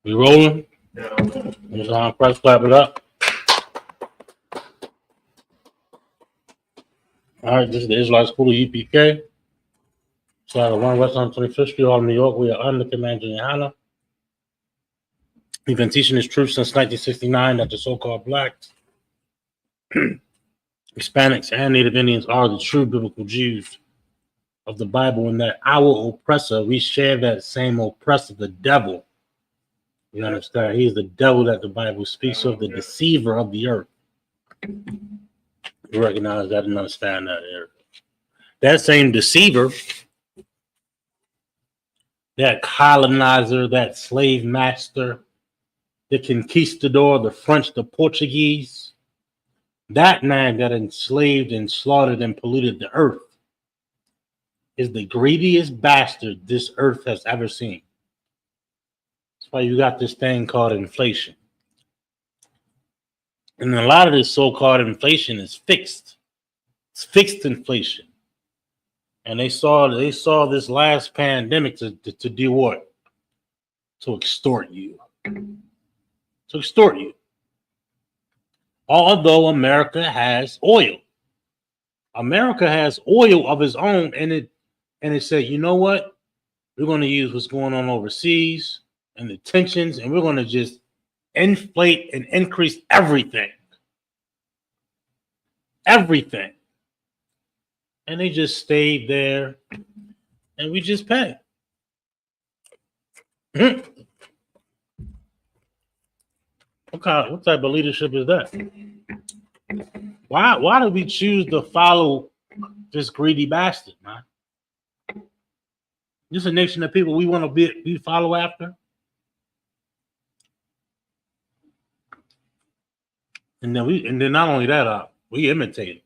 We rolling? Yeah. Just on press, clap it up. All right, this is the Israelite School of UPK. So, 1 West on 25th Street, Harlem, New York. We are under Command Hannah. We've been teaching this truth since 1969 that the so-called blacks, Hispanics, and Native Indians are the true biblical Jews of the Bible, and that our oppressor, we share that same oppressor, the devil. You understand? He's the devil that the Bible speaks of, the deceiver of the earth. You recognize that and understand that, Eric. That same deceiver, that colonizer, that slave master, the conquistador, the French, the Portuguese, that man that enslaved and slaughtered and polluted the earth is the greediest bastard this earth has ever seen. That's why you got this thing called inflation. And a lot of this so-called inflation is fixed. It's fixed inflation. And they saw this last pandemic to do what? To extort you. To extort you. Although America has oil. America has oil of its own, and it said, you know what? We're going to use what's going on overseas and the tensions, and we're going to just inflate and increase everything. Everything. And they just stayed there, and we just pay. What type of leadership is that? Why do we choose to follow this greedy bastard, man? This is a nation of people we want to be follow after. And then not only that, we imitate it.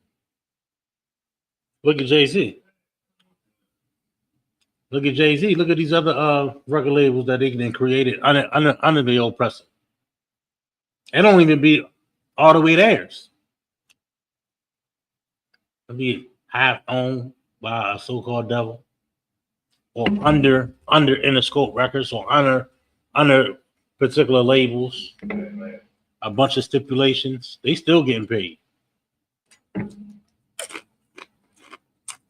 Look at Jay-Z. Look at Jay-Z. Look at these other record labels that they then created under the oppressor. It don't even be all the way theirs. It'll be half owned by a so-called devil, or under Interscope Records, or under particular labels. A bunch of stipulations. They still getting paid.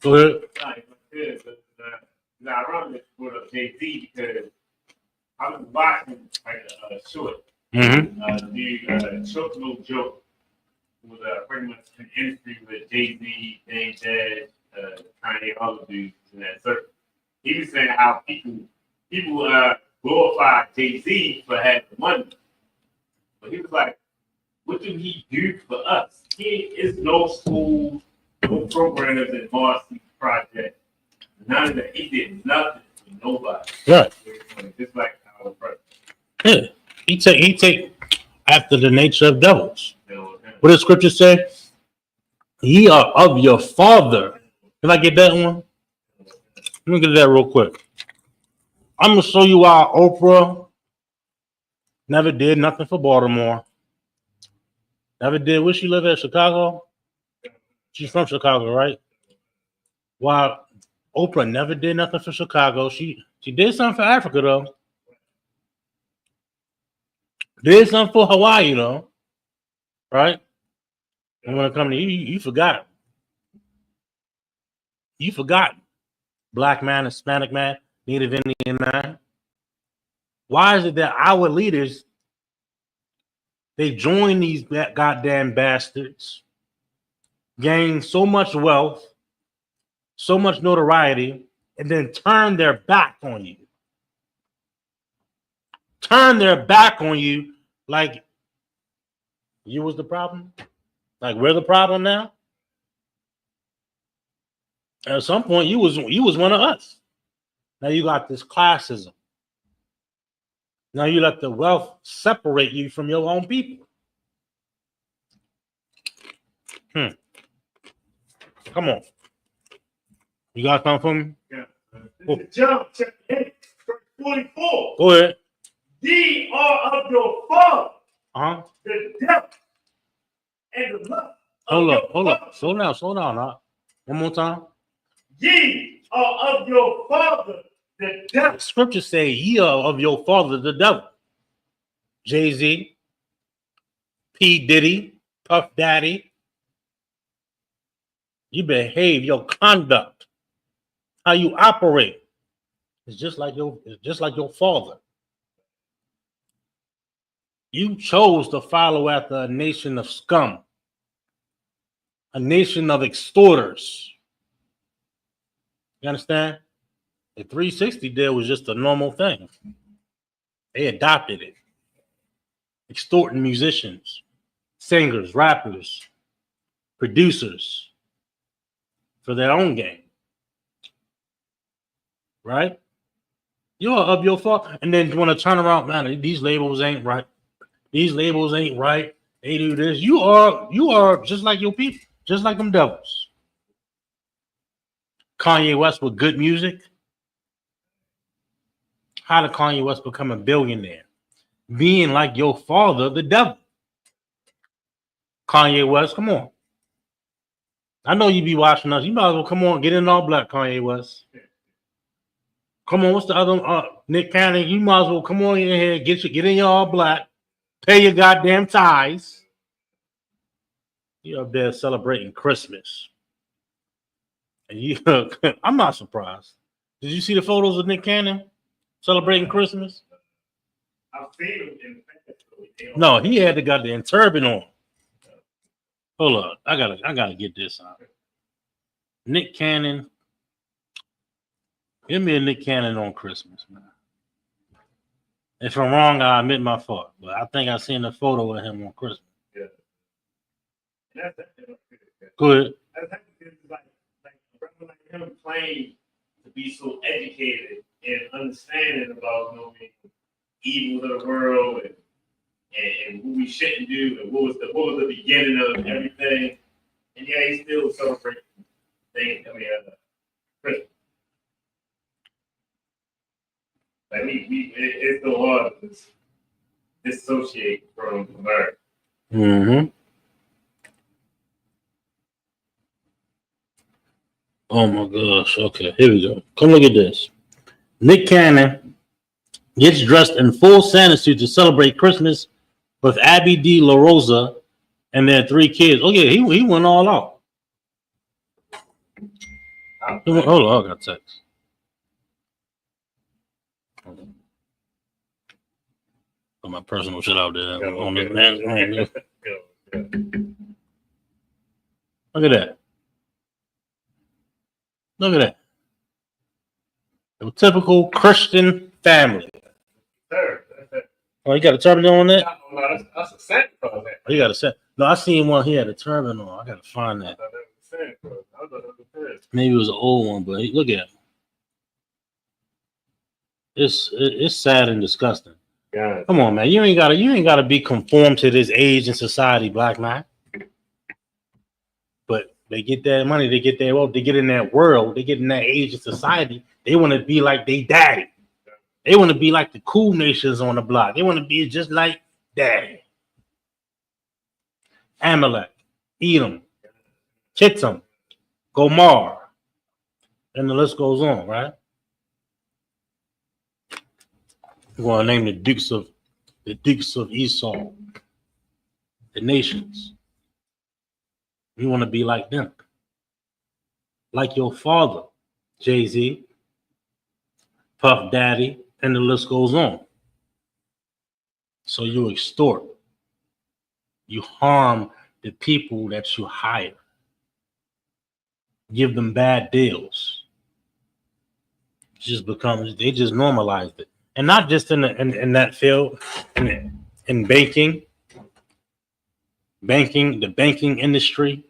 Go ahead. Now, I run this with Jay-Z because I was watching like a short. The Choke No Joke was pretty much an industry with Jay-Z, Dame Dash, Kanye, all the dudes in that circle. He was saying how people glorify Jay-Z for having the money. But he was like, what do he do for us? He is no school, no programmers in Varsity Project. None of that. He did nothing for nobody. Right. Just like our president. Yeah. He take after the nature of devils. What does scripture say? Ye are of your father. Can I get that one? Let me get that real quick. I'm gonna show you why Oprah never did nothing for Baltimore. Never did. Where she live at? Chicago? She's from Chicago, right? Why Oprah never did nothing for Chicago. She did something for Africa, though. Did something for Hawaii, though. Right? And when it comes to you forgot. You forgot. Black man, Hispanic man, Native Indian man. Why is it that our leaders, they join these goddamn bastards, gain so much wealth, so much notoriety, and then turn their back on you? Turn their back on you like you was the problem? Like we're the problem now? At some point, you was one of us. Now you got this classism. Now you let the wealth separate you from your own people. Come on. You got something for me? Yeah. John chapter 8, verse 44. Go ahead. Ye are of your father, the devil, and the lust. Hold up. Slow down. One more time. Ye are of your father, the devil. Scripture say ye are of your father, the devil. Jay-Z, P. Diddy, Puff Daddy. You behave, your conduct, how you operate. It's just like your father. You chose to follow after a nation of scum, a nation of extorters. You understand? The 360 deal was just a normal thing. They adopted it. Extorting musicians, singers, rappers, producers for their own gain. Right? You're of your fault. And then you want to turn around, man, these labels ain't right. These labels ain't right. They do this. You are just like your people, just like them devils. Kanye West with good music. How did Kanye West become a billionaire? Being like your father, the devil. Kanye West, come on. I know you be watching us. You might as well come on, get in all black, Kanye West. Come on, what's the other Nick Cannon? You might as well come on in here, get in your all black, pay your goddamn tithes. You're up there celebrating Christmas. And you I'm not surprised. Did you see the photos of Nick Cannon celebrating Christmas? I've seen him in No, he had the goddamn turban on. Hold up. I gotta get this out. Nick Cannon. Give me a Nick Cannon on Christmas, man. If I'm wrong, I admit my fault. But I think I seen a photo of him on Christmas. Yeah. Go ahead. Like him claim to be so educated and understanding about evil of the world and what we shouldn't do and what was the beginning of everything. And yeah, he's still celebrating things. Christmas. Like it's so hard to dissociate from America. Mm-hmm. Oh my gosh. Okay, here we go. Come look at this. Nick Cannon gets dressed in full Santa suit to celebrate Christmas with Abby D. La Rosa and their 3 kids. Oh yeah, he went all out. Hold on, I got text. Put my personal shit out there on this man's room. Look at that. Look at that. A typical Christian family. Oh, you got a turban on that? No, that's a Santa Claus. Oh, you got a set. No, I seen one here, the turban on. I gotta find that. Maybe it was an old one, but look at it. It's sad and disgusting. Yeah. Come on, man. You ain't gotta be conformed to this age in society, black man. But they get that money, they get their wealth, they get in that world, they get in that age of society. They want to be like they daddy. They want to be like the cool nations on the block. They want to be just like daddy. Amalek, Edom, Kittim, Gomar, and the list goes on, right? We're going to name the Dukes of Esau, the nations. We want to be like them, like your father, Jay-Z, Puff Daddy, and the list goes on. So you extort, you harm the people that you hire, give them bad deals. They just normalized it. And not just in that field, in banking, the banking industry,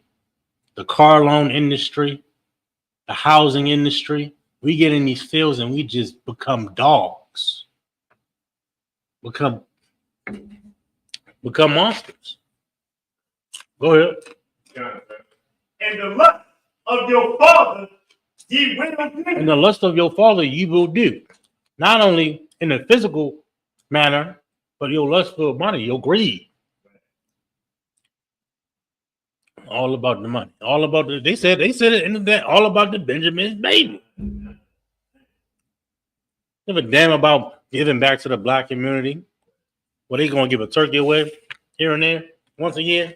the car loan industry, the housing industry. We get in these fields and we just become dogs, become monsters. Go ahead. And the lust of your father, ye will do. And the lust of your father, you will do. Not only in a physical manner, but your lust for money, your greed. All about the money. All about they said it in that all about the Benjamin's baby. Give a damn about giving back to the black community. Well, they gonna give a turkey away here and there once a year.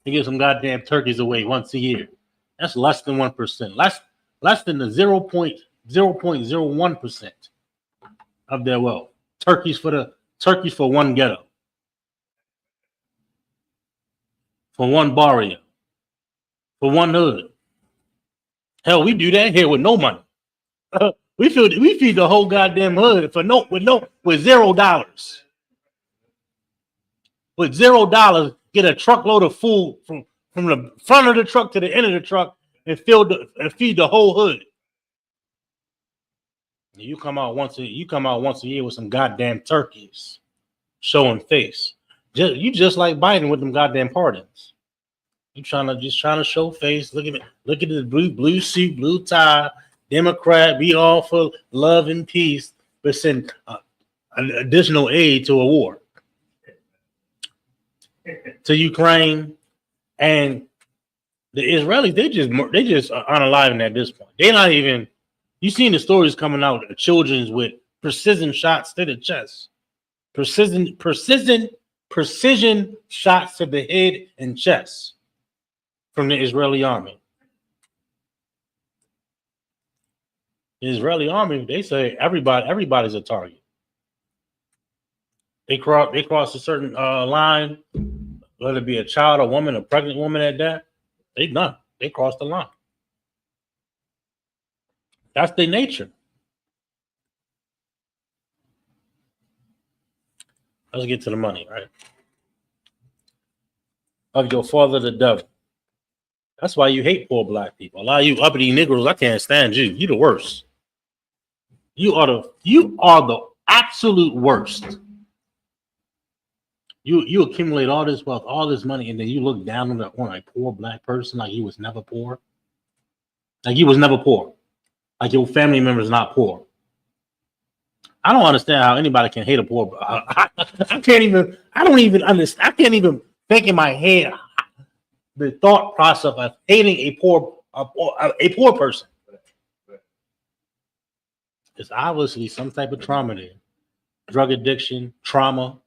They give some goddamn turkeys away once a year. That's less than 1%. Less than the 0.01% of their wealth. Turkeys for one ghetto. For one barrio. For one hood. Hell, we do that here with no money. We feed the whole goddamn hood with $0. With $0, get a truckload of food from the front of the truck to the end of the truck and feed the whole hood. You come out once a year with some goddamn turkeys showing face. You just like Biden with them goddamn pardons. You trying to show face. Look at the blue suit, blue tie, Democrat. We all for love and peace, but send an additional aid to a war to Ukraine and the Israelis. They just unaliving at this point. They're not even. You seen the stories coming out of children with precision shots to the chest, precision shots to the head and chest from the Israeli army. The Israeli army, they say everybody's a target. They cross a certain line, whether it be a child, a woman, a pregnant woman at that, they done. They crossed the line. That's their nature. Let's get to the money, right? Of your father, the devil. That's why you hate poor black people. A lot of you uppity Negroes, I can't stand you. You the worst. You are the absolute worst. You accumulate all this wealth, all this money, and then you look down on a poor black person like he was never poor. Like he was never poor. Like your family member is not poor. I don't understand how anybody can hate a poor. I can't even understand. I can't even think in my head the thought process of hating a poor person. It's obviously some type of trauma there. Drug addiction, trauma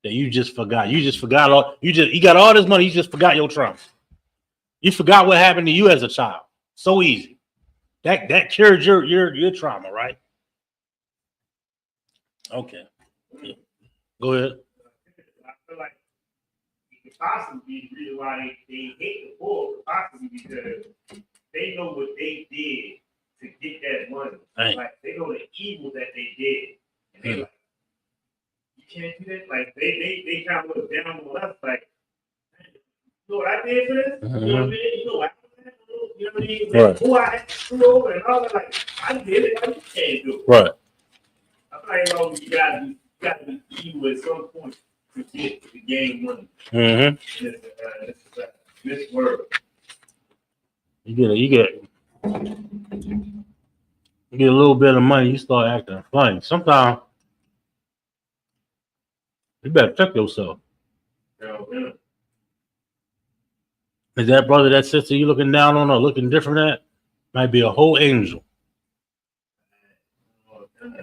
that you just forgot. You got all this money, you just forgot your trauma. You forgot what happened to you as a child. So easy. That cured your trauma, right? Okay. Yeah. Go ahead. I feel like it could possibly be the reason why they hate the poor, possibly because they know what they did to get that money. Right. Like they know the evil that they did. And they like, you can't do that. Like they kind of look down on us like, you know what I did for this? Mm-hmm. You know what I mean? You know what I mean? Right. Who I had to screw over and all that. Like, I did it. You can't do it. Right. I feel like you gotta be evil at some point to get to gain money. Mm-hmm. This world. You get a little bit of money, you start acting funny. Sometimes you better check yourself. Yeah. Is that brother, that sister you looking down on or looking different at? Might be a whole angel.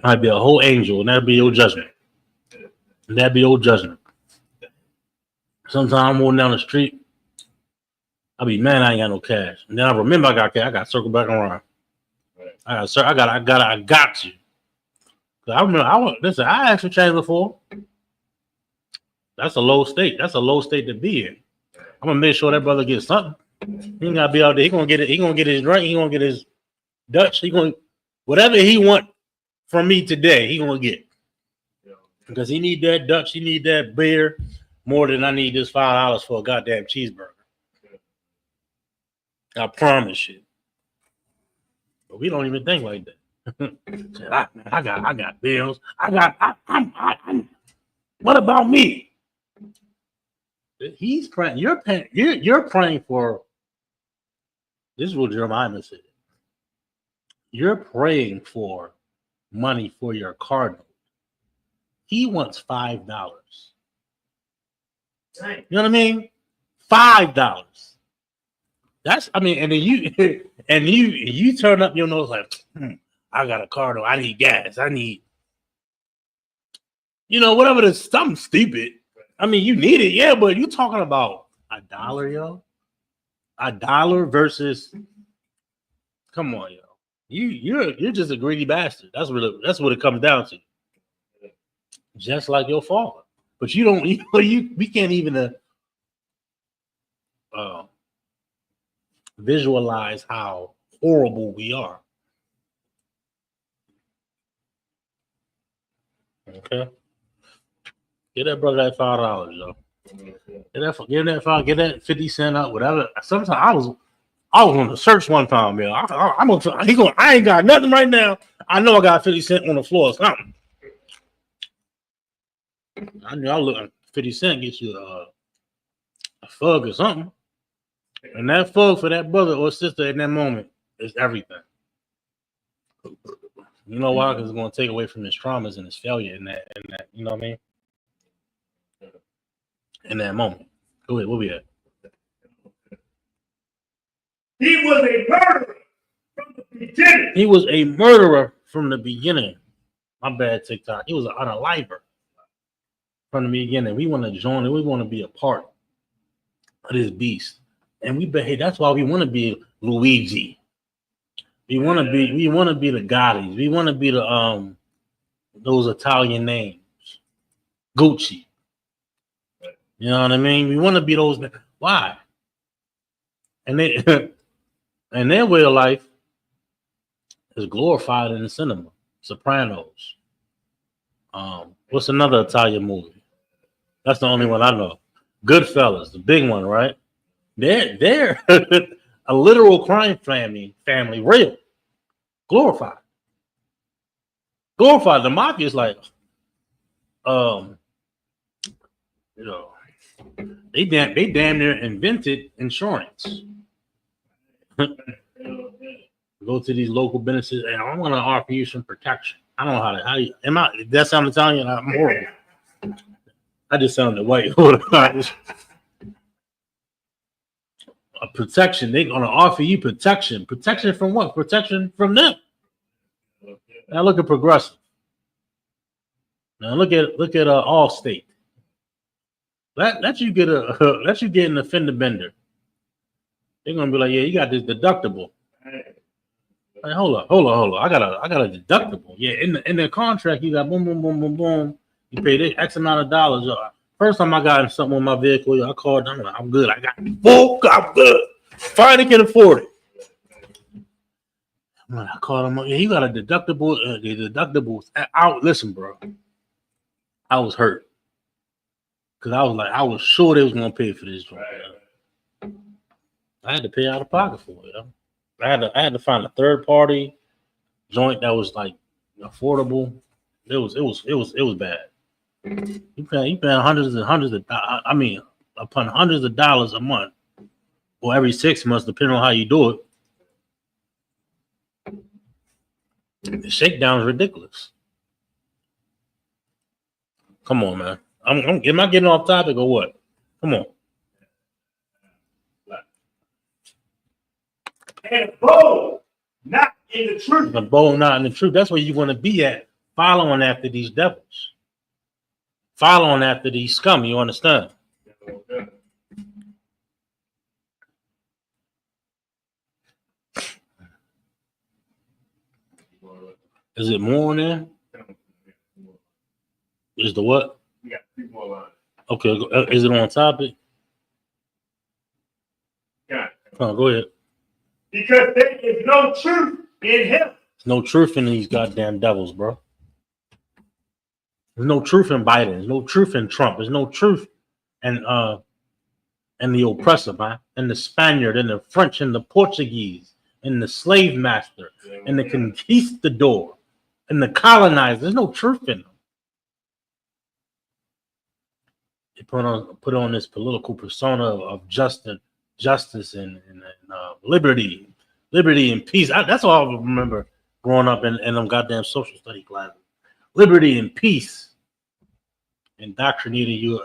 Might be a whole angel, and that'll be your judgment. Sometimes I'm walking down the street, I'll be, man, I ain't got no cash. And then I remember I got cash. I got to circle back around. I got you. I remember, I asked for change before. That's a low state. That's a low state to be in. I'm gonna make sure that brother gets something. He ain't gotta be out there. He gonna get it. He gonna get his drink. He gonna get his Dutch. Whatever he want from me today, he gonna get. Because he need that Dutch. He need that beer more than I need this $5 for a goddamn cheeseburger. I promise you. But we don't even think like that. I got bills. What about me? He's praying. You're praying for. This is what Jeremiah said. You're praying for money for your car note. He wants $5. You know what I mean? $5. And then you turn up your nose like, I got a car note. I need gas. You know, whatever. There's something stupid. I mean, you need it, yeah, but you talking about $1, yo. $1 versus. Come on, yo. You're just a greedy bastard. That's what it comes down to. Just like your father. But you don't. We can't even visualize how horrible we are. Okay. Get that brother that $5, yo. Give that 50 cent up, whatever. Sometimes I was on the search one time, man. I ain't got nothing right now. I know I got 50 cent on the floor or something. I knew I look 50 cent get you a fug or something. And that fug for that brother or sister in that moment is everything. You know why? Because it's going to take away from his traumas and his failure in that, you know what I mean? In that moment. Go ahead, where we at? He was a murderer from the beginning. He was a murderer from the beginning. My bad, TikTok. He was an unaliver from the beginning. We want to join it. We want to be a part of this beast. And we behave. That's why we want to be Luigi. We want to be the Gottis. We want to be the those Italian names. Gucci. You know what I mean? We want to be those. Why? And and their way of life is glorified in the cinema. Sopranos. What's another Italian movie? That's the only one I know. Goodfellas, the big one, right? They're a literal crime family, real. Glorified. The mafia is like, you know, they damn near invented insurance. Go to these local businesses and I want to offer you some protection. I don't know how that sound Italian? I'm horrible. I just sounded white. A protection. They're gonna offer you protection. Protection from what? Protection from them. Now look at Progressive. Now look at Allstate. Let you get an offender bender. They're gonna be like, yeah, you got this deductible. Like, hold up. I got a deductible. Yeah, in the contract, you got boom. You pay this X amount of dollars. First time I got something on my vehicle, I called them. I'm good. I got full. I'm good. Finally can afford it. I called them. Yeah, you got a deductible. The deductibles. Listen, bro. I was hurt because I was sure they was gonna pay for this. I had to pay out of pocket for it. I had to find a third party joint that was like affordable. It was bad. You paying hundreds of upon hundreds of dollars a month or every 6 months, depending on how you do it. The shakedown is ridiculous. Come on, man. Am I getting off topic or what? Come on. And a bow, not in the truth. A bow, not in the truth. That's where you want to be at, following after these devils. Following after these scum, you understand? Is it more there? Is the what? We got 3 more lines. Okay, is it on topic? Yeah. Oh, go ahead. Because there is no truth in him. There's no truth in these goddamn devils, bro. There's no truth in Biden. There's no truth in Trump. There's no truth in the oppressor, man. And the Spaniard and the French and the Portuguese and the slave master and the conquistador and the colonizer. There's no truth in them. They put on this political persona of justice and liberty and peace. That's all I remember growing up in them goddamn social study classes. Liberty and peace. Indoctrinating you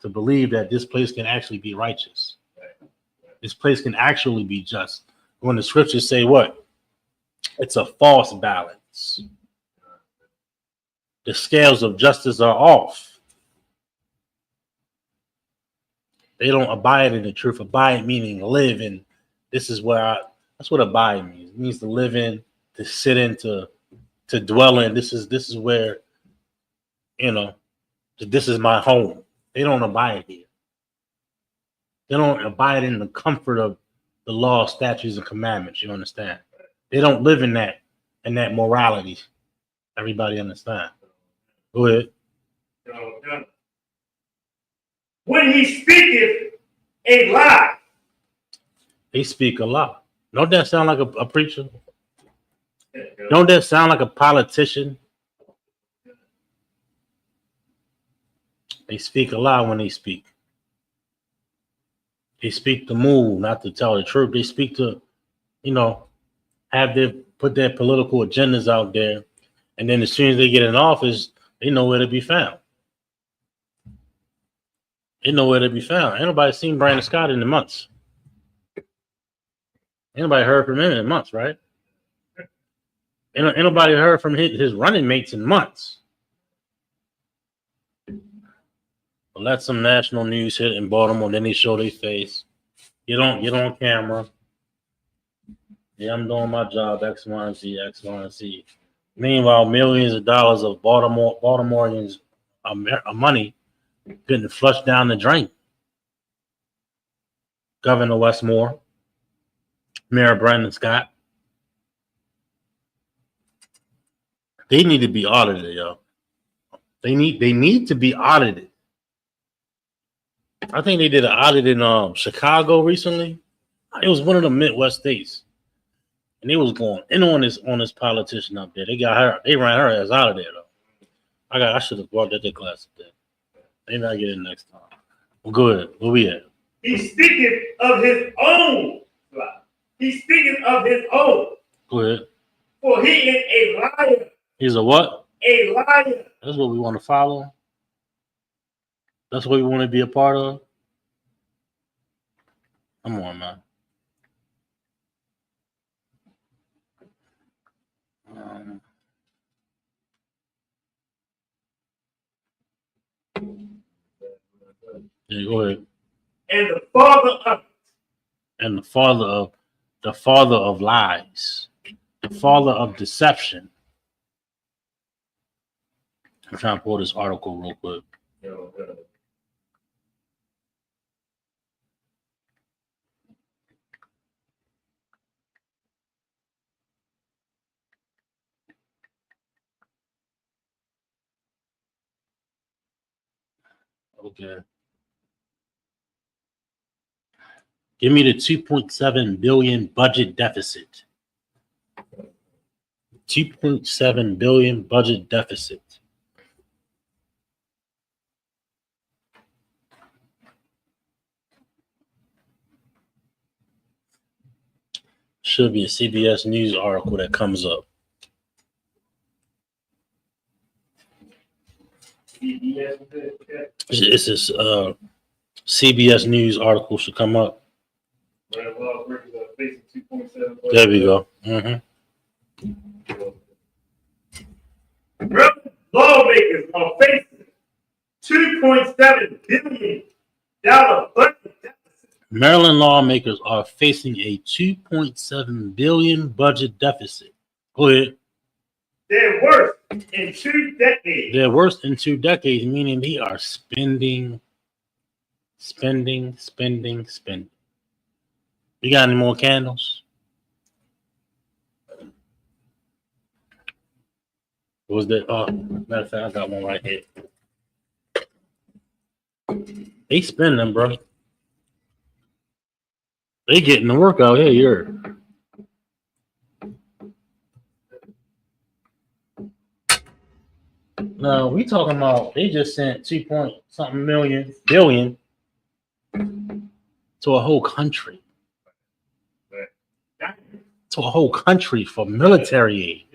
to believe that this place can actually be righteous. This place can actually be just. When the scriptures say what? It's a false balance. the scales of justice are off. They don't abide in the truth. Abide meaning live in. This is where that's what abide means. It means to live in, to sit in, to dwell in. This is where, this is my home. They don't abide here. They don't abide in the comfort of the law, statutes, and commandments. You understand? They don't live in that morality. Everybody understand? Go ahead. When he speaketh a lie. They speak a lot. Don't that sound like a preacher? Don't that sound like a politician? They speak a lot when they speak. They speak to move, not to tell the truth. They speak to, put their political agendas out there. And then as soon as they get in office, they know where to be found. They know where to be found. Ain't nobody seen Brandon Scott in the months. Ain't nobody heard from him in months, right? Ain't nobody heard from his running mates in months. But let some national news hit in Baltimore, then they show their face. Get on camera. Yeah, I'm doing my job, X, Y, and Z, X, Y, and Z. Meanwhile, millions of dollars of Baltimoreans' money getting flushed down the drain. Governor Westmore, Mayor Brandon Scott. They need to be audited, yo. They need to be audited. I think they did an audit in Chicago recently. It was one of the Midwest states, and they was going in on this politician up there. They got her. They ran her ass out of there though. I should have brought that to class up there. Maybe I get it next time. Well, go ahead. Where we at? He speaketh of his own life. He speaketh of his own. Go ahead. For he is a liar. He's a what? A liar. That's what we want to follow. That's what we want to be a part of. Come on, man. Yeah, go ahead. And the father of the father of lies, the father of deception. I'm trying to pull this article real quick. Okay. Give me the 2.7 billion budget deficit. 2.7 billion budget deficit. Should be a CBS News article that comes up. It's this CBS News article should come up. There we go. Mm-hmm. Lawmakers are facing $2.7 billion budget deficit. Maryland lawmakers are facing a $2.7 billion budget deficit. Go ahead. Their worst in 2 decades. Their worst in 2 decades, meaning they are spending. You got any more candles? What was that? Oh, matter of fact, I got one right here. They spending, bro. They getting the work out here. No, we talking about they just sent 2.something billion to a whole country. To a whole country for military aid.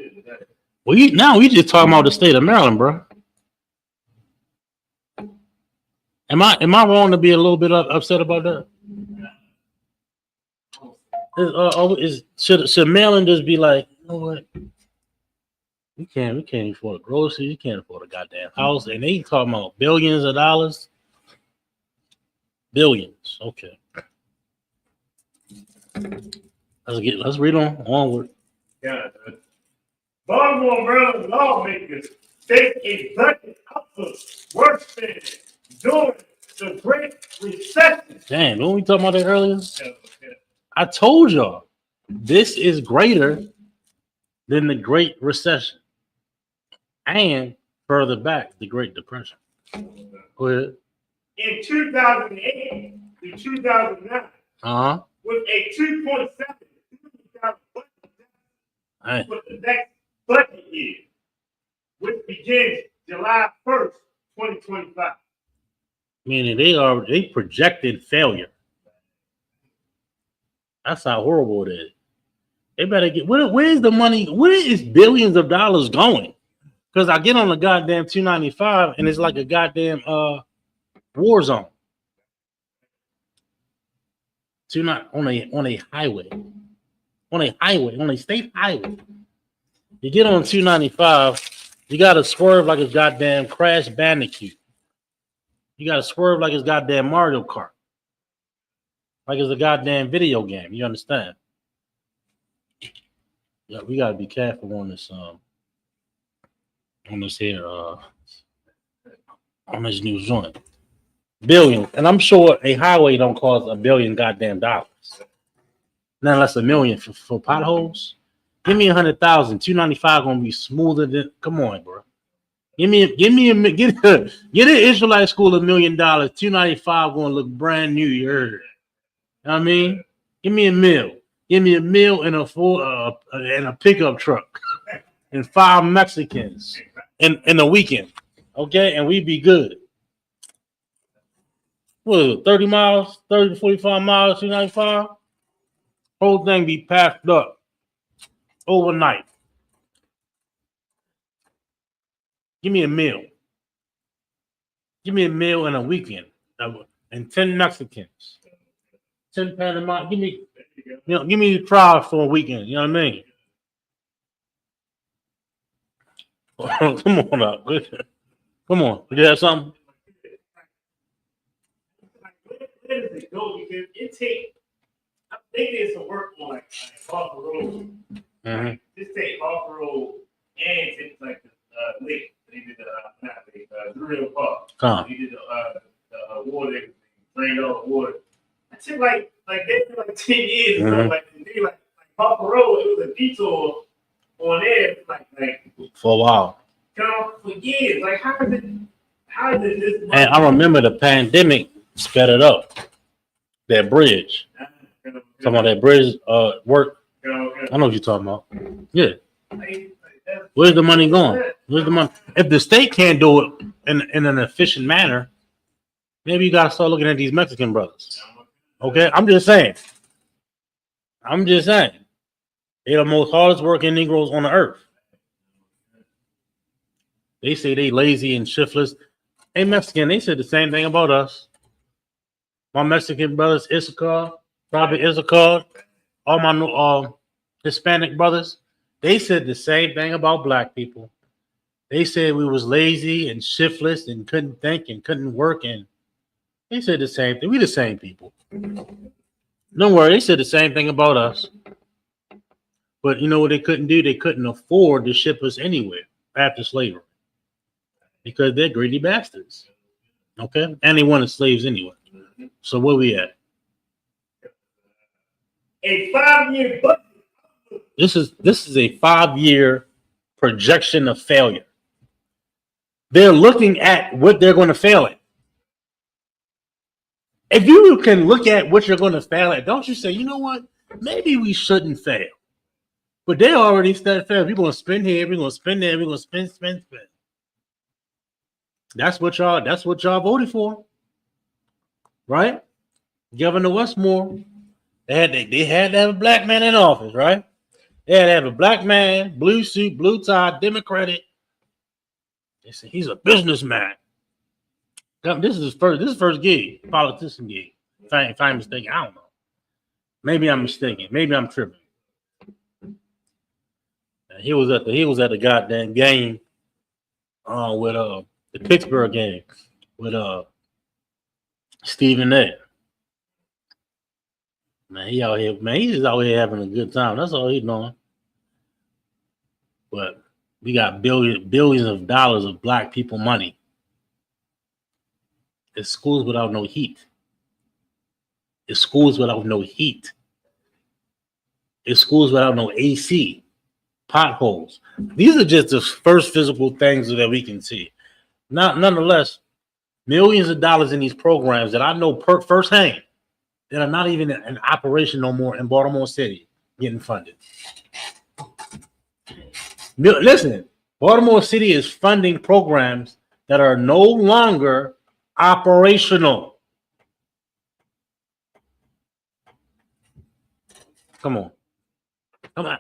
Now we just talking about the state of Maryland, bro. Am I wrong to be a little bit upset about that? Should Maryland just be like, you know what? We can't afford a grocery. You can't afford a goddamn house, and they talking about billions of dollars. Billions. Okay. Let's read onward. Yeah. Baltimore, Maryland lawmakers face a budget output worse than during the Great Recession. Damn, didn't we talk about that earlier? Yeah. I told y'all this is greater than the Great Recession and further back the Great Depression. Go ahead. In 2008 to 2009, with a 2.7 budget for the next budget year, which begins July 1st, 2025. Meaning they projected failure. That's how horrible it is. They better get where's the money? Where is billions of dollars going? Because I get on the goddamn 295 and it's like a goddamn war zone. On a highway. On a state highway. You get on 295, you gotta swerve like it's goddamn Crash Bandicoot. You gotta swerve like it's goddamn Mario Kart. Like it's a goddamn video game. You understand? Yeah, we gotta be careful on this new joint. Billions. And I'm sure a highway don't cost $1 billion goddamn dollars. Not less $1 million for potholes. Give me 100,000. 295 gonna be smoother than. Come on, bro. Get an Israelite school $1 million. 295 gonna look brand new. You heard? You know what I mean? Give me a meal. Give me a meal and a pickup truck and 5 Mexicans in a weekend. Okay, and we be good. What, 30 miles, 30 to 45 miles, 295? Whole thing be packed up overnight. Give me a meal. Give me a meal and a weekend. And 10 Mexicans. 10 Panama. Give me the trial for a weekend. You know what I mean? Come on up. Come on. You have something? Where does it go? Because I think there's some work on like off the road. Mm-hmm. Just take off the road and take like the lake. They did the real park. They did the water, drained all the water. I took like they did like 10 years. Mm-hmm. So like they like off the road, it was a detour on there like for a while. For years. Like how did this And I remember the pandemic sped it up. That bridge. Talking about that bridge work. I know what you're talking about. Yeah. Where's the money going? Where's the money? If the state can't do it in an efficient manner, maybe you gotta start looking at these Mexican brothers. Okay, I'm just saying. They're the most hardest working Negroes on the earth. They say they lazy and shiftless. Hey, Mexican, they said the same thing about us. My Mexican brothers, Issachar, all my Hispanic brothers, they said the same thing about black people. They said we was lazy and shiftless and couldn't think and couldn't work, and they said the same thing. We the same people. Don't worry, they said the same thing about us. But you know what they couldn't do? They couldn't afford to ship us anywhere after slavery because they're greedy bastards. Okay, and they wanted slaves anyway. So where we at? A 5-year budget. This is a 5-year projection of failure. They're looking at what they're going to fail at. If you can look at what you're going to fail at, don't you say, you know what? Maybe we shouldn't fail. But they already started failing. We're going to spend here. We're going to spend there. We're going to spend. That's what y'all voted for, right? Governor Westmore. They had to have a black man in office, right? They had to have a black man, blue suit, blue tie, Democratic. They said he's a businessman. This is his first gig, politician gig. If I'm mistaken, I don't know. Maybe I'm mistaken. Maybe I'm tripping. He was at the goddamn game with the Pittsburgh game with Stephen A. Man, he out here, man, he's just out here having a good time. That's all he's doing. But we got billions of dollars of black people money. It's schools without no heat. It's schools without no heat. It's schools without no AC. Potholes. These are just the first physical things that we can see. Nonetheless, millions of dollars in these programs that I know firsthand that are not even in operation no more in Baltimore City getting funded. Listen, Baltimore City is funding programs that are no longer operational. Come on. I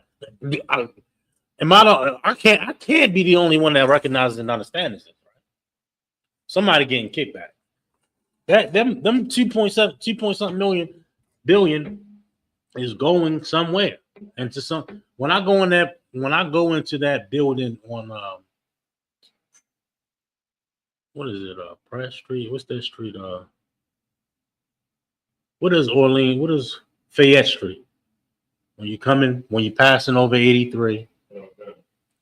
can't be the only one that recognizes and understands this. Right? Somebody getting kickback. Them 2.7 billion is going somewhere. And to some when I go into that building on what is it? Press Street? What's that street? What is Orleans? What is Fayette Street? When you're passing over 83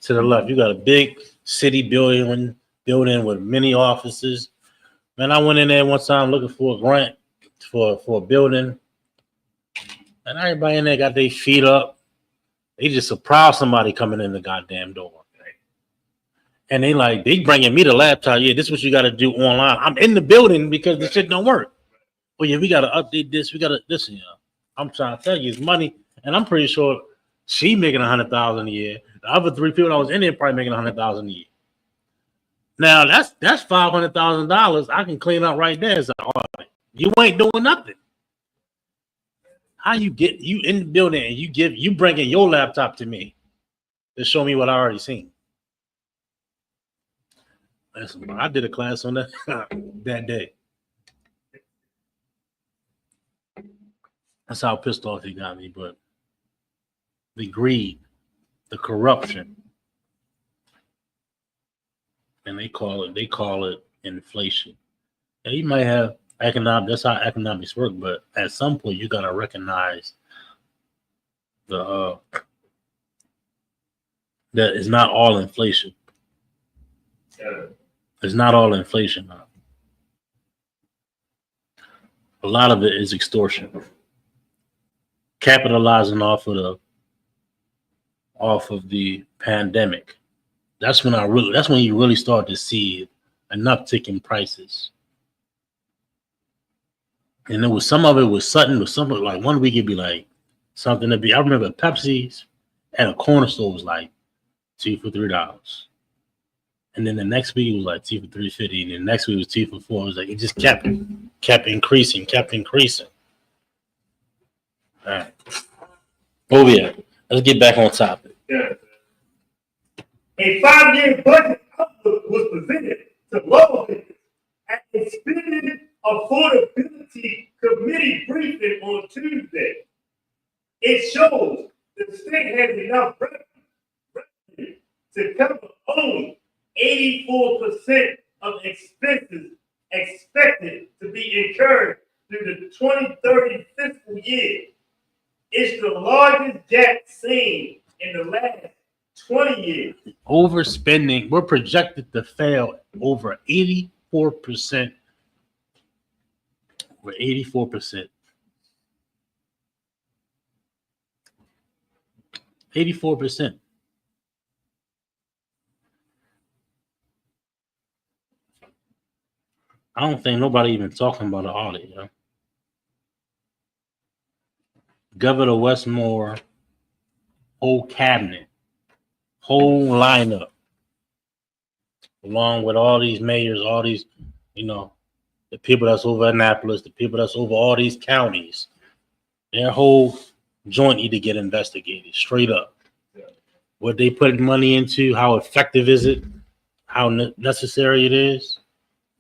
to the left, you got a big city building with many offices. Man, I went in there one time looking for a grant for a building, and everybody in there got their feet up. They just surprised somebody coming in the goddamn door. And they bringing me the laptop. Yeah, this is what you got to do online. I'm in the building because the shit don't work. Oh yeah, we got to update this. We got to listen, y'all. I'm trying to tell you, it's money, and I'm pretty sure she making $100,000 a year. The other three people that was in there probably making $100,000 a year. Now that's $500,000 I can clean up right there. So, you ain't doing nothing. How you in the building and you bringing your laptop to me to show me what I already seen? Listen, I did a class on that that day. That's how pissed off he got me. But the greed, the corruption, and they call it inflation. And you might have that's how economics work, but at some point you gotta recognize that it's not all inflation. It's not all inflation. A lot of it is extortion, capitalizing off of the pandemic. That's when you really start to see an uptick in prices. And some of it was sudden, with something like 1 week it'd be like something to be. I remember Pepsi's at a corner store was like 2 for $3. And then the next week it was like 2 for $3.50. And then the next week it was 2 for $4. It was like it just kept increasing. All right. Oh yeah. Let's get back on topic. Yeah. A 5-year budget outlook was presented to lawmakers at a spending affordability committee briefing on Tuesday. It shows the state has enough revenue to cover only 84% of expenses expected to be incurred through the 2030 fiscal year. It's the largest gap seen in the last 20 years. Overspending. We're projected to fail over 84%. We're 84%. 84%. I don't think nobody even talking about an audit, yo. Governor Westmore, whole cabinet, whole lineup, along with all these mayors, all these, the people that's over Annapolis, the people that's over all these counties, their whole joint need to get investigated straight up. Yeah. What they put money into, how effective is it, how necessary it is.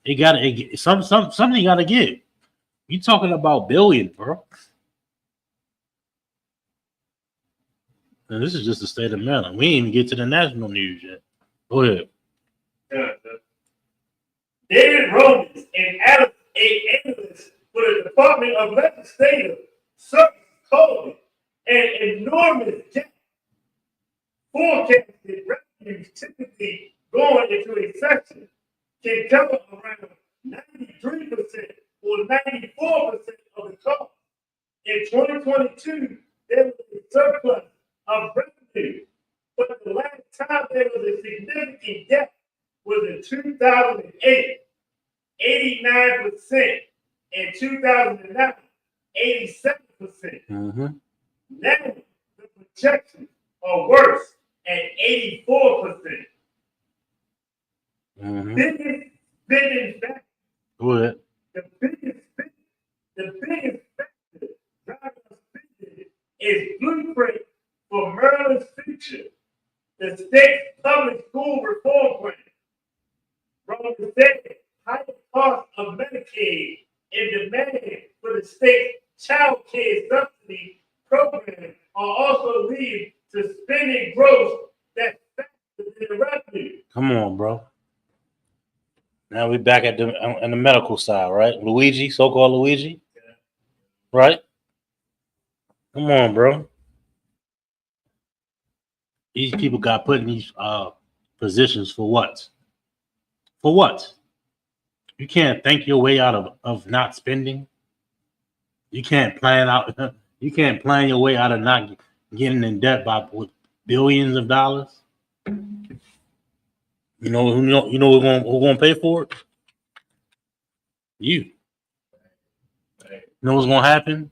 It got something you got to give. You talking about billions, bro. And this is just the state of Maryland. We ain't even get to the national news yet. Go ahead. David Romans, an analyst for the Department of Legislative Services, called an enormous gap forecasted revenues typically going into a session can cover around 93% or 94% of the cost. In 2022, there was a surplus of revenue, but the last time there was a significant gap was in 2008, 89%, in 2009, 87%. Mm-hmm. Now, the projections are worse at 84%. Mm-hmm. Biggest spending factor. Go ahead. The biggest factor driving spending is blueprint for Maryland's future, the state's public school reform plan. Roman said higher cost of Medicaid and demand for the state's child care subsidy program are also leading to spending growth that's faster than the revenue. Come on, bro. Now we're back at on the medical side, right? Luigi, so-called Luigi, right? Come on, bro. These people got put in these positions for what? For what? You can't think your way out of not spending. You can't plan out. You can't plan your way out of not getting in debt with billions of dollars. You know who's gonna pay for it? You. You know what's gonna happen?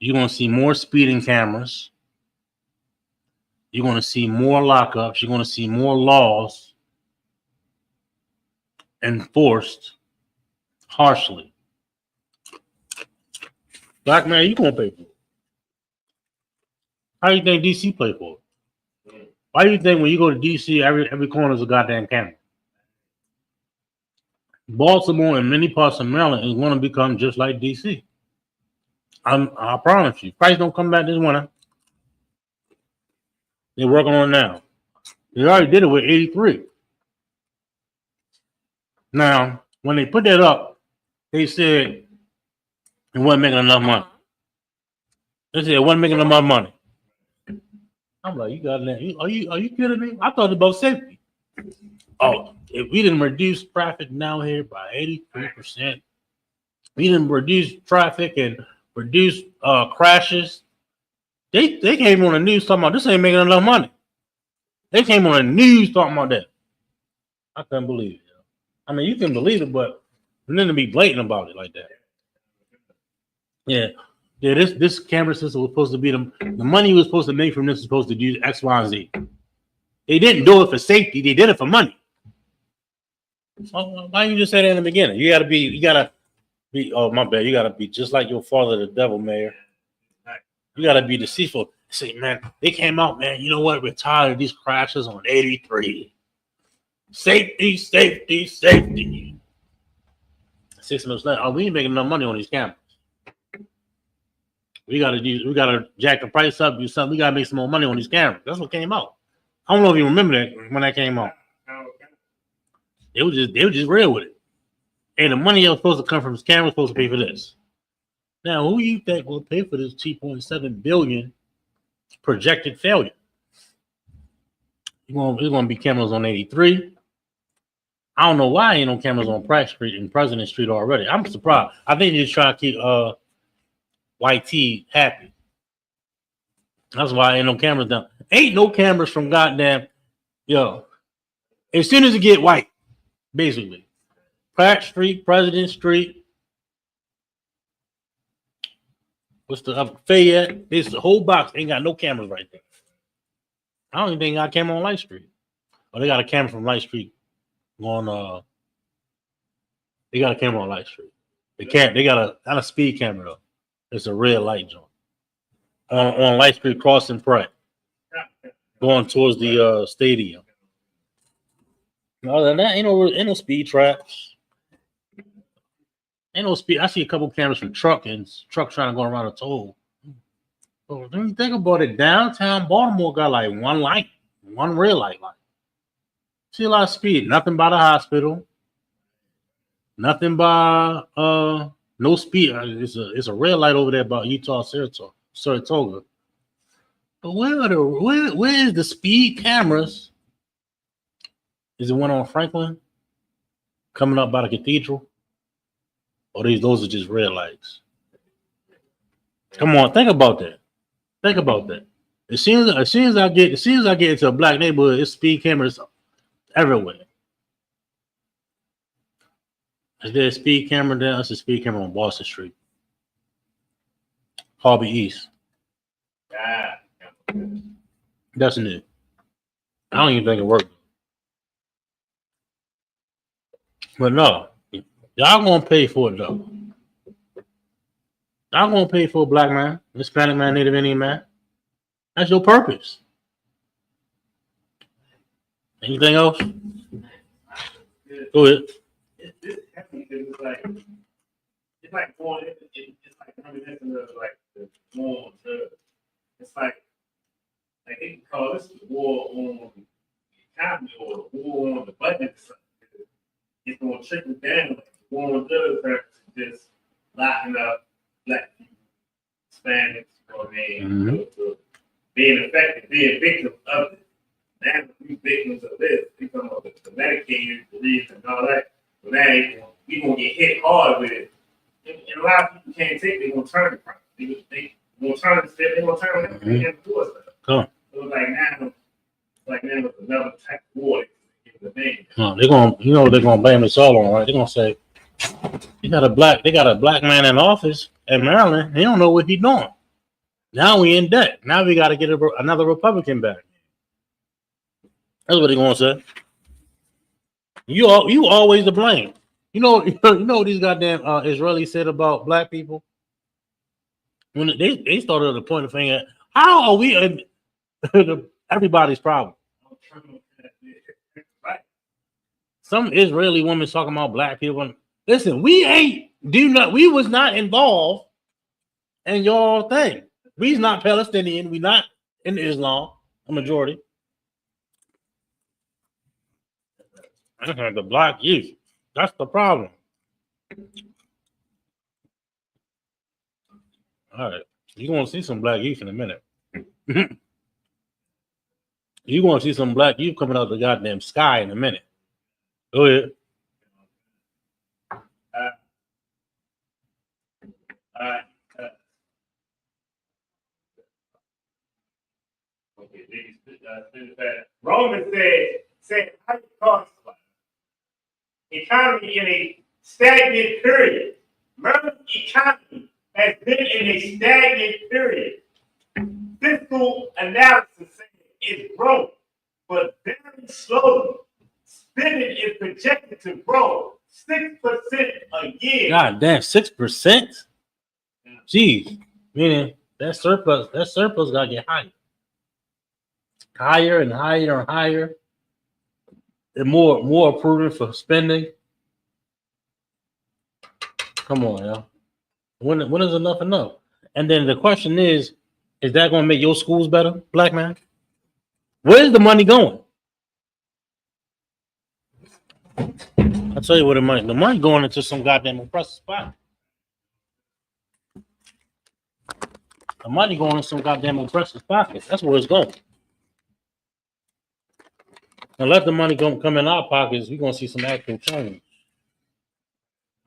You're gonna see more speeding cameras. You're gonna see more lockups. You're gonna see more laws enforced harshly. Black man, you gonna pay for it. How do you think DC pay for it? Why do you think when you go to DC, every corner is a goddamn camera? Baltimore and many parts of Maryland is going to become just like DC. I promise you. Price don't come back this winter. They're working on it now. They already did it with 83. Now, when they put that up, they said it wasn't making enough money. They said it wasn't making enough money. I'm like, you got that? Are you kidding me? I thought about safety. Oh, if we didn't reduce traffic down here by 83%, we didn't reduce traffic and reduce crashes. They came on the news talking about this ain't making enough money. They came on the news talking about that. I couldn't believe it. I mean, you can believe it, but then to be blatant about it like that. Yeah. This camera system was supposed to be the money was supposed to make from this was supposed to do X, Y, and Z. They didn't do it for safety. They did it for money. So why you just say that in the beginning? You gotta be. Oh my bad. You gotta be just like your father, the devil, mayor. You gotta be deceitful. Say, man, they came out, man. You know what? We're tired of these crashes on 83. Safety. 6 months later, we ain't making enough money on these cameras. We gotta jack the price up, do something. We gotta make some more money on these cameras. That's what came out. I don't know if you remember that when that came out. They were just real with it. And the money that was supposed to come from this camera was supposed to pay for this. Now, who you think will pay for this $2.7 billion projected failure? It's gonna be cameras on 83. I don't know why ain't no cameras on Pratt Street and President Street already. I'm surprised. I think they're just trying to keep YT happy. That's why ain't no cameras down. Ain't no cameras from goddamn as soon as it get white, basically. Pratt Street, President Street. What's the Fayette? This the whole box ain't got no cameras right there. I don't even think they got a camera on Light Street. Oh, they got a camera from Light Street on they got a camera on Light Street. They got a speed camera though. It's a red light joint. On Light Street crossing Pratt. Going towards the stadium. Other than that, ain't no speed traps. Ain't no speed. I see a couple cameras from trucks trying to go around a toll. Well, when you think about it, downtown Baltimore got like one light, one red light. See a lot of speed. Nothing by the hospital. Nothing by no speed. It's a red light over there by Utah Saratoga. But where is the speed cameras? Is it one on Franklin coming up by the cathedral? Or those are just red lights? Come on, think about that. Think about that. As soon as I get into a black neighborhood, it's speed cameras everywhere. Is there a speed camera there? That's a speed camera on Boston Street. Harvey East. That's new. I don't even think it worked. But no, y'all gonna pay for it though. Y'all gonna pay for a black man, Hispanic man, Native Indian man. That's your purpose. Anything else? Go ahead. It's like going. It's like reminiscent of like the war on drugs. It's like they can call this the war on the economy or the war on the budget. It's going to trickle down. Like the war on drugs is just locking up black people, Hispanics, or being affected, being victims of it. Now we victims of this. We come up with the Medicaid, the reason, and all that. So now we gonna get hit hard with it. And a lot of people can't take it. They're gonna turn it from it. They gonna turn it. They're gonna turn it. They have to do it. So it's like now, it's another type of war. They're gonna, they're gonna blame us all on, right? They're gonna say they got a black man in office in Maryland. He don't know what he's doing. Now we in debt. Now we got to get another Republican back. That's what they're gonna say. You always to blame. You know what these goddamn Israelis said about black people when they started to point the finger. How are we everybody's problem? Some Israeli woman talking about black people. Listen, we was not involved in y'all thing. We's not Palestinian. We not in Islam, a majority. The black youth. That's the problem. All right. You're going to see some black youth in a minute. You're going to see some black youth coming out the goddamn sky in a minute. Go ahead. Romans said economy in a stagnant period. American economy has been in a stagnant period. Fiscal analysis says it's growing, but very slowly. Spending is projected to grow 6% a year. God damn, 6%? Jeez, meaning that surplus gotta get higher. Higher and higher and higher. And more approving for spending. Come on, y'all. When is enough enough? And then the question is that gonna make your schools better, black man? Where's the money going? I'll tell you where the money going into some goddamn oppressive spot. The money going in some goddamn oppressive pockets. That's where it's going. And let the money come in our pockets, we're gonna see some actual change.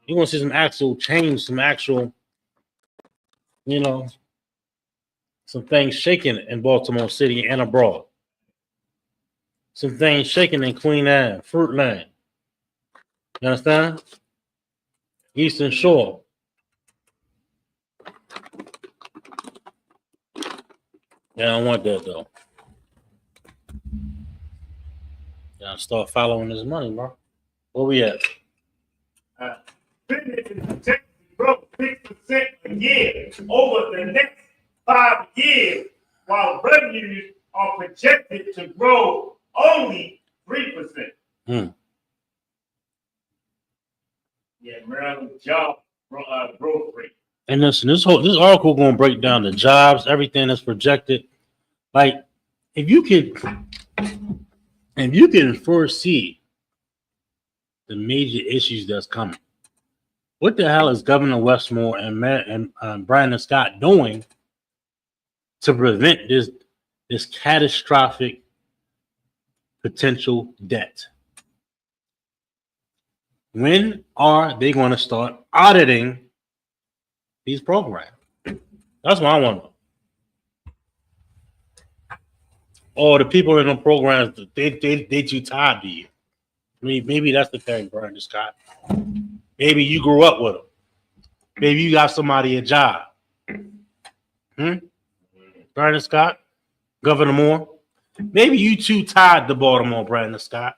You're gonna see some actual change, some actual, some things shaking in Baltimore City and abroad. Some things shaking in Queen Anne, Fruitland. You understand? Eastern Shore. Yeah, I don't want that though. Yeah, start following this money, bro. Where we at? Business is projected to grow 6% a year over the next 5 years, while revenues are projected to grow only 3%. Yeah, Maryland job growth rate And this article gonna break down the jobs, everything that's projected. Like if you can foresee the major issues that's coming, what the hell is Governor Westmore and Brandon Scott doing to prevent this catastrophic potential debt? When are they going to start auditing these programs? That's what I want to know. Or the people in the programs, they too tired to you. I mean, maybe that's the thing, Brandon Scott. Maybe you grew up with them. Maybe you got somebody a job. Brandon Scott, Governor Moore. Maybe you too tied to Baltimore, Brandon Scott.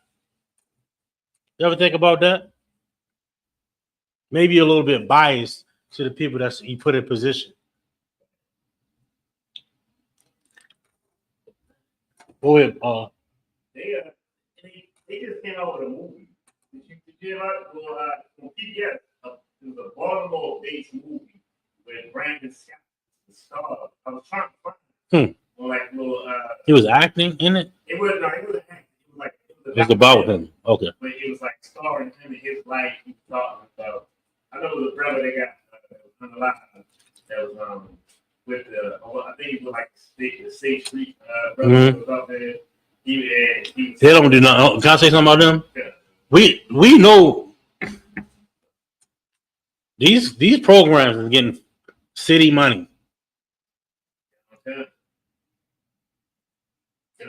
You ever think about that? Maybe you're a little bit biased to the people that you put in position. Go ahead. They just came out with a movie. Did you on PBS? It was a Baltimore-based movie where Brandon Scott was the star. I was trying to find like little. He was acting in it. It wasn't acting. It was about him. Okay. But it was like starring him in his life. He was talking about. I know it was a brother they got on the line that was with the. I think it was like the State Street brother was up there. They don't do nothing. Can I say something about them? Yeah. We know these programs are getting city money.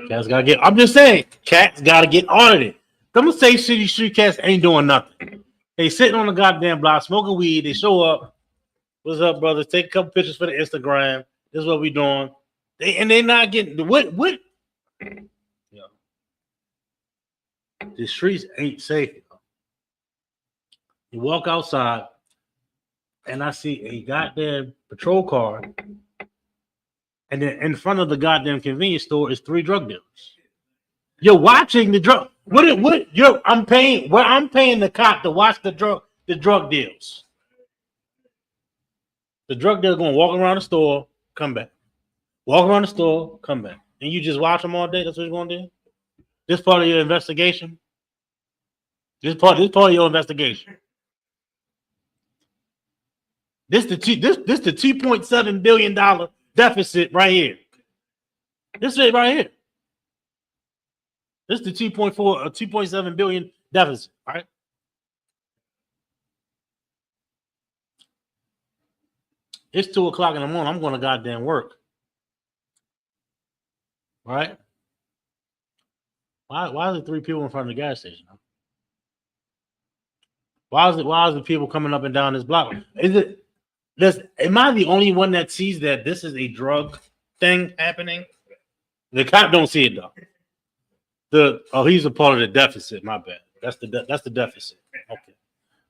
Cats gotta get. I'm just saying, cats gotta get audited. Them say city street cats ain't doing nothing. They sitting on the goddamn block smoking weed. They show up. What's up, brothers? Take a couple pictures for the Instagram. This is what we doing. They not getting what. Yeah. The streets ain't safe. You walk outside, and I see a goddamn patrol car. And then in front of the goddamn convenience store is 3 drug dealers. You're watching the drug. I'm paying the cop to watch the drug deals. The drug dealer gonna walk around the store, come back. Walk around the store, come back. And you just watch them all day. That's what you're gonna do. This part of your investigation. This part of your investigation. This the $2.7 billion deficit right here. This is right here. This is the 2.7 billion deficit, right? It's 2:00 in the morning. I'm going to goddamn work. Right? Why is it 3 people in front of the gas station? Why is the people coming up and down this block? Am I the only one that sees that this is a drug thing happening? The cop don't see it though. He's a part of the deficit. My bad. That's the deficit. Okay.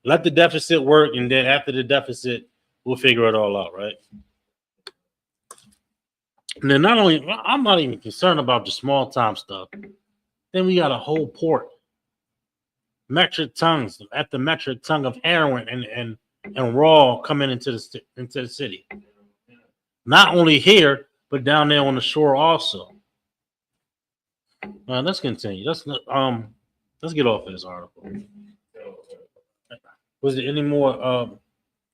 Let the deficit work, and then after the deficit, we'll figure it all out, right? And then I'm not even concerned about the small time stuff. Then we got a whole port, metric tons of heroin and raw coming into the city. Not only here, but down there on the shore also. Let's continue. Let's get off of this article. Was there any more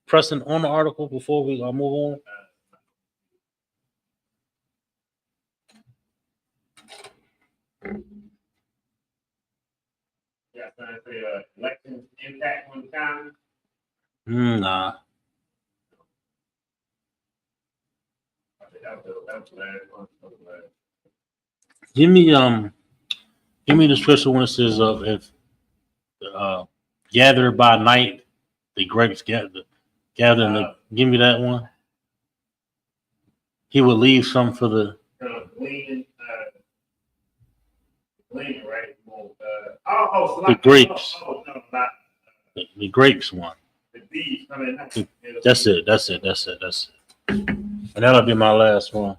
pressing on the article before we move on? Yeah, I say elections impact on the county. Nah. Give me the scripture when it says if gathered by night, the grapes gather. Give me that one. He would leave some for the gleaning, right? The grapes. The grapes one. The bees coming out. That's it. And that'll be my last one.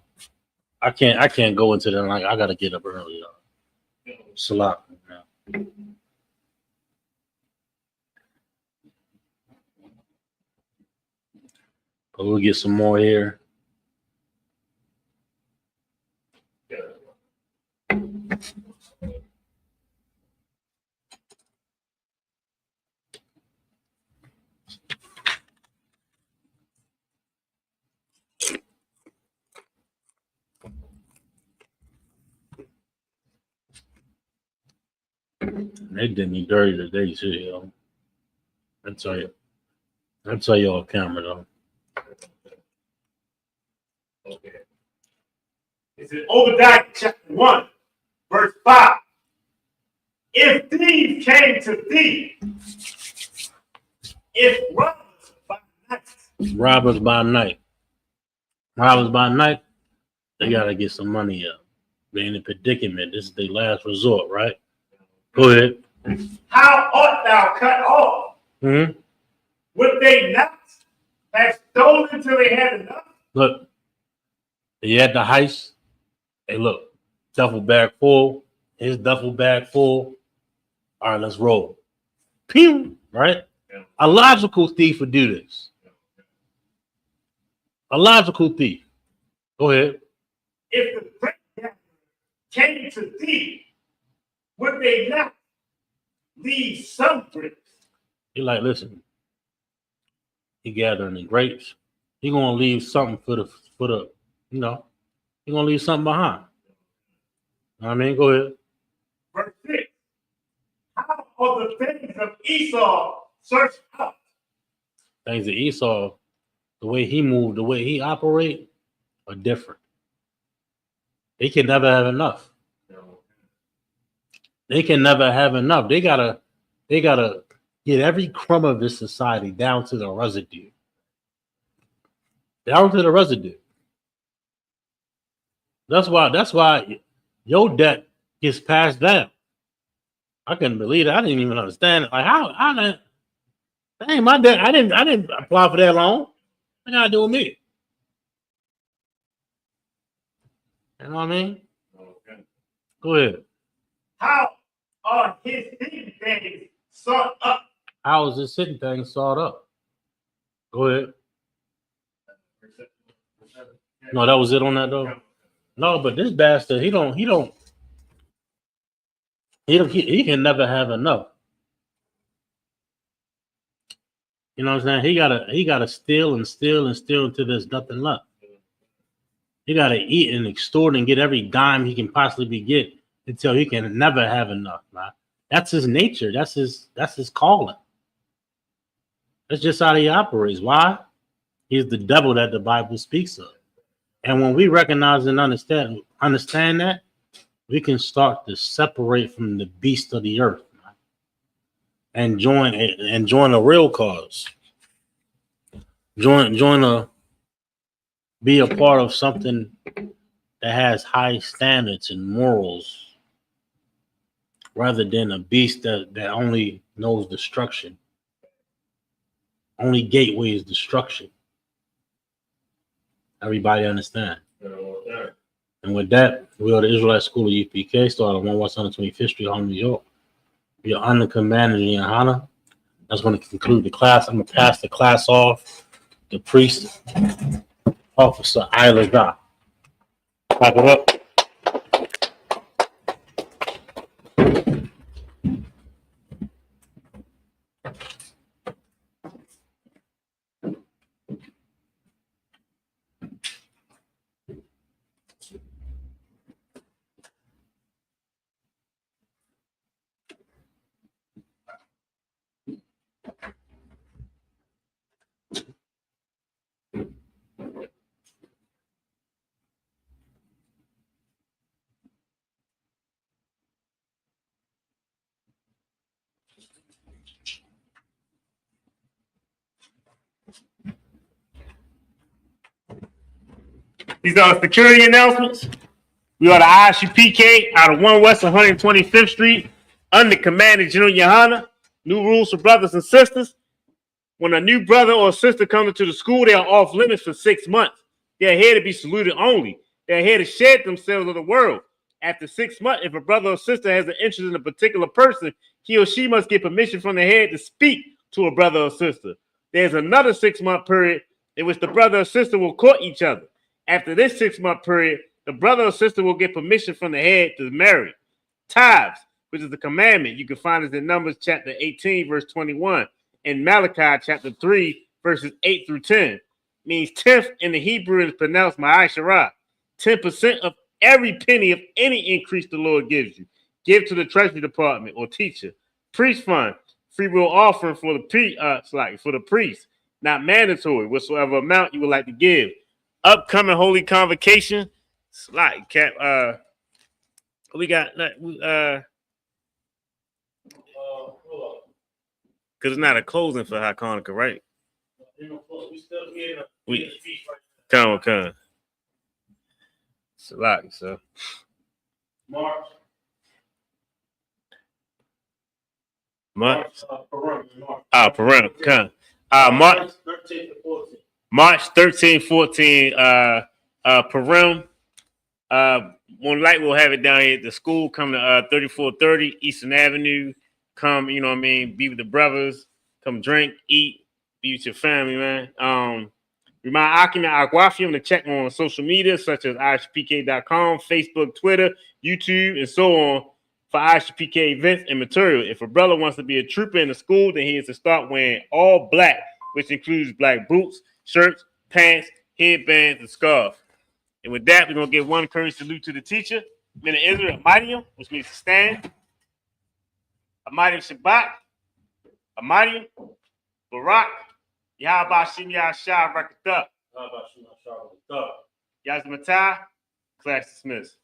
I can't go into that. Like I gotta get up early. Salat. Yeah. We'll get some more here. They did me dirty today, too, yo. I tell you off camera, though. Okay. It's in Obadiah chapter 1, verse 5. If thieves came to thee, if robbers by night. Robbers by night, they got to get some money up. They're in a predicament. This is their last resort, right? Go ahead. How art thou cut off? Mm-hmm. Would they not have stolen till they had enough? Look, they had the heist. Hey, look, duffel bag full. His duffel bag full. All right, let's roll. Pew, right? Yeah. A logical thief would do this. A logical thief. Go ahead. If the great gatherer came to thee, would they not leave some bricks? He like, listen, he gathering the grapes. He gonna leave something for the, he gonna leave something behind. You know what I mean? Go ahead. Verse 6. How are the things of Esau searched out? Things that Esau, the way he moved, the way he operate, are different. They can never have enough. They can never have enough. They gotta get every crumb of this society down to the residue. Down to the residue. That's why your debt gets passed down. I couldn't believe it. I didn't even understand it. Like how that dang my debt. I didn't apply for that loan. What gotta do with me? You know what I mean? Okay. Go ahead. How are his hidden things sought up? How is this hidden thing sought up? Go ahead. No, that was it on that though. No, but this bastard, he can never have enough. You know what I'm saying? He gotta steal until there's nothing left. He gotta eat and extort and get every dime he can possibly get until he can never have enough, man. That's his nature. That's his calling. That's just how he operates. Why? He's the devil that the Bible speaks of. And when we recognize and understand that, we can start to separate from the beast of the earth, man, and join a real cause. Be a part of something that has high standards and morals, rather than a beast that only knows destruction. Only gateway is destruction. Everybody understand? And with that, we are the Israelite School of UPK, started on 1 West 125th Street, Harlem, New York. We are under Commander Johanna. That's going to conclude the class. I'm going to pass the class off to Priest Officer Isla Da. Clap it up. These are the security announcements. We are the ISUPK out of 1 West 125th Street under Commander General Johanna. New rules for brothers and sisters. When a new brother or sister comes into the school, they are off limits for 6 months. They're here to be saluted only. They're here to shed themselves of the world. After 6 months, if a brother or sister has an interest in a particular person, he or she must get permission from the head to speak to a brother or sister. There's another 6 month period in which the brother or sister will court each other. After this 6-month period, the brother or sister will get permission from the head to marry. Tithes, which is the commandment, you can find it in Numbers chapter 18, verse 21, and Malachi chapter 3, verses 8 through 10. Means tenth in the Hebrew is pronounced ma'asharah. 10% of every penny of any increase the Lord gives you. Give to the treasury department or teacher. Priest fund, free will offering for the priest, not mandatory, whatsoever amount you would like to give. Upcoming holy convocation, we got because it's not a closing for High Hanukkah, right? Come. Salaki, so. March. Parental. Come. March 13 to 14. March 13, 14. Parental. One light we'll have it down here at the school. Come to 3430 Eastern Avenue. Come, you know what I mean, be with the brothers. Come drink, eat, be with your family, man. Remind Akim and Aguafium to check on social media such as irishpk.com, Facebook, Twitter, YouTube, and so on for IRishPK events and material. If a brother wants to be a trooper in the school, then he has to start wearing all black, which includes black boots, shirts, pants, headbands, and scarf. And with that, we're going to give one courage salute to the teacher, Mina Israel Amadium, which means to stand. Amadium Shabbat, Amadium, Barak, Yahaba Shim Yahshah Rakatah. Yazmatah, class dismissed.